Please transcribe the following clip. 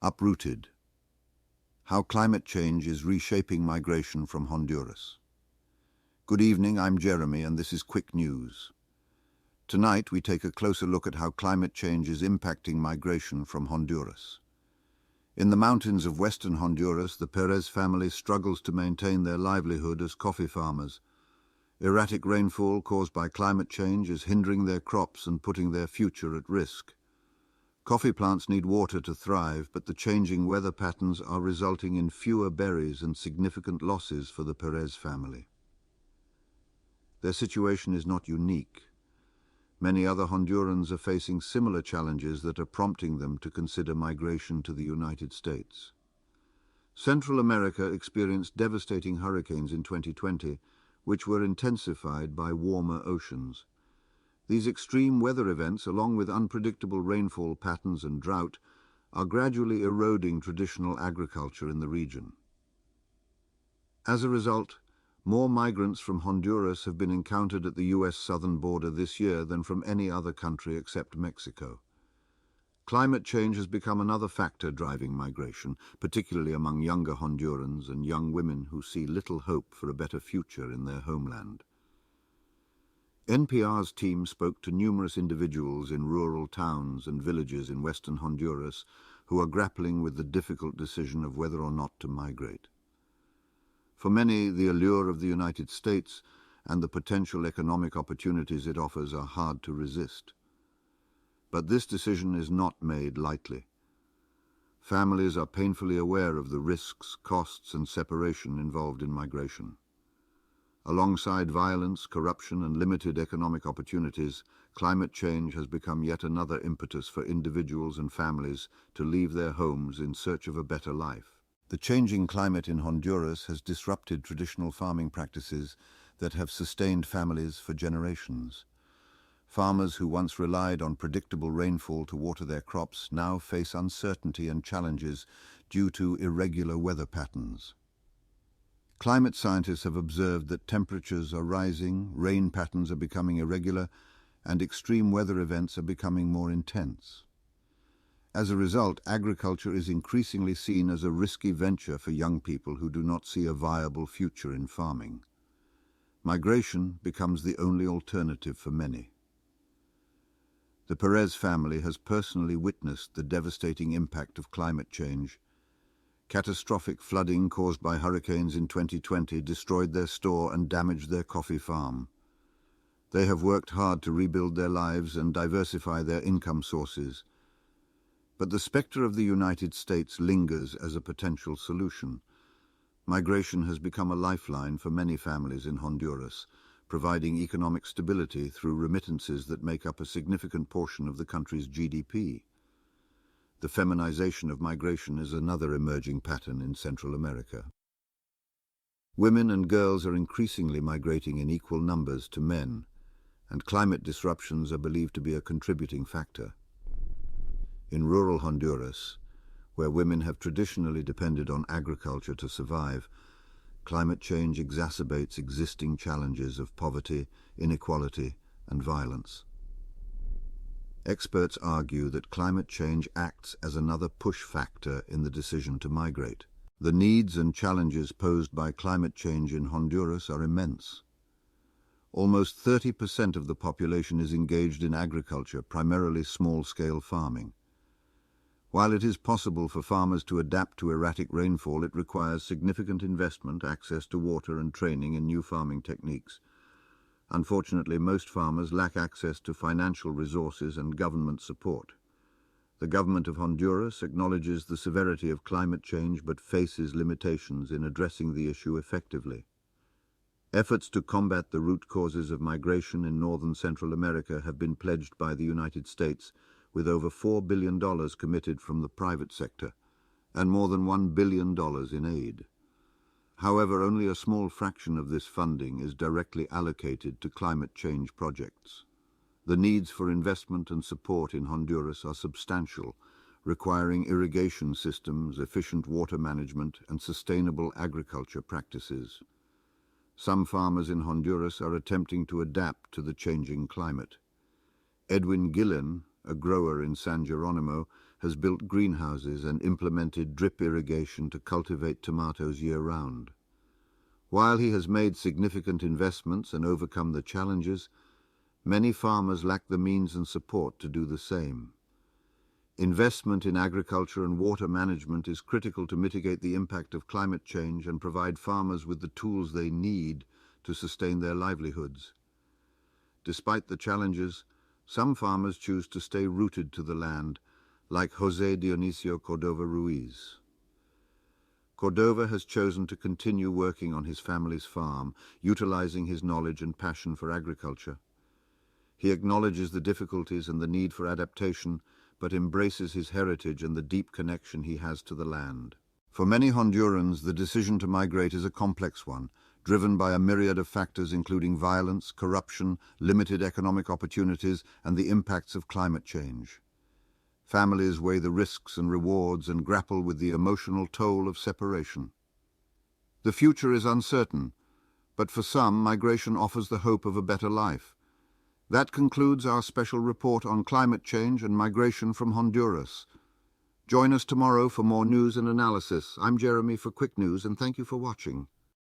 Uprooted. How climate change is reshaping migration from Honduras. Good evening, I'm Jeremy, and this is Quick News. Tonight, we take a closer look at how climate change is impacting migration from Honduras. In the mountains of western Honduras, the Pérez family struggles to maintain their livelihood as coffee farmers. Erratic rainfall caused by climate change is hindering their crops and putting their future at risk. Coffee plants need water to thrive, but the changing weather patterns are resulting in fewer berries and significant losses for the Pérez family. Their situation is not unique. Many other Hondurans are facing similar challenges that are prompting them to consider migration to the United States. Central America experienced devastating hurricanes in 2020, which were intensified by warmer oceans. These extreme weather events, along with unpredictable rainfall patterns and drought, are gradually eroding traditional agriculture in the region. As a result, more migrants from Honduras have been encountered at the U.S. southern border this year than from any other country except Mexico. Climate change has become another factor driving migration, particularly among younger Hondurans and young women who see little hope for a better future in their homeland. NPR's team spoke to numerous individuals in rural towns and villages in western Honduras who are grappling with the difficult decision of whether or not to migrate. For many, the allure of the United States and the potential economic opportunities it offers are hard to resist. But this decision is not made lightly. Families are painfully aware of the risks, costs, and separation involved in migration. Alongside violence, corruption, and limited economic opportunities, climate change has become yet another impetus for individuals and families to leave their homes in search of a better life. The changing climate in Honduras has disrupted traditional farming practices that have sustained families for generations. Farmers who once relied on predictable rainfall to water their crops now face uncertainty and challenges due to irregular weather patterns. Climate scientists have observed that temperatures are rising, rain patterns are becoming irregular, and extreme weather events are becoming more intense. As a result, agriculture is increasingly seen as a risky venture for young people who do not see a viable future in farming. Migration becomes the only alternative for many. The Pérez family has personally witnessed the devastating impact of climate change. Catastrophic flooding caused by hurricanes in 2020 destroyed their store and damaged their coffee farm. They have worked hard to rebuild their lives and diversify their income sources. But the specter of the United States lingers as a potential solution. Migration has become a lifeline for many families in Honduras, providing economic stability through remittances that make up a significant portion of the country's GDP. The feminization of migration is another emerging pattern in Central America. Women and girls are increasingly migrating in equal numbers to men, and climate disruptions are believed to be a contributing factor. In rural Honduras, where women have traditionally depended on agriculture to survive, climate change exacerbates existing challenges of poverty, inequality, and violence. Experts argue that climate change acts as another push factor in the decision to migrate. The needs and challenges posed by climate change in Honduras are immense. Almost 30% of the population is engaged in agriculture, primarily small-scale farming. While it is possible for farmers to adapt to erratic rainfall, it requires significant investment, access to water, and training in new farming techniques. Unfortunately, most farmers lack access to financial resources and government support. The government of Honduras acknowledges the severity of climate change but faces limitations in addressing the issue effectively. Efforts to combat the root causes of migration in northern Central America have been pledged by the United States, with over $4 billion committed from the private sector and more than $1 billion in aid. However, only a small fraction of this funding is directly allocated to climate change projects. The needs for investment and support in Honduras are substantial, requiring irrigation systems, efficient water management, and sustainable agriculture practices. Some farmers in Honduras are attempting to adapt to the changing climate. Edwin Gillen, a grower in San Geronimo, has built greenhouses and implemented drip irrigation to cultivate tomatoes year-round. While he has made significant investments and overcome the challenges, many farmers lack the means and support to do the same. Investment in agriculture and water management is critical to mitigate the impact of climate change and provide farmers with the tools they need to sustain their livelihoods. Despite the challenges, some farmers choose to stay rooted to the land, like José Dionisio Cordova Ruiz. Cordova has chosen to continue working on his family's farm, utilizing his knowledge and passion for agriculture. He acknowledges the difficulties and the need for adaptation, but embraces his heritage and the deep connection he has to the land. For many Hondurans, the decision to migrate is a complex one, driven by a myriad of factors including violence, corruption, limited economic opportunities, and the impacts of climate change. Families weigh the risks and rewards and grapple with the emotional toll of separation. The future is uncertain, but for some, migration offers the hope of a better life. That concludes our special report on climate change and migration from Honduras. Join us tomorrow for more news and analysis. I'm Jeremy for Quick News, and thank you for watching.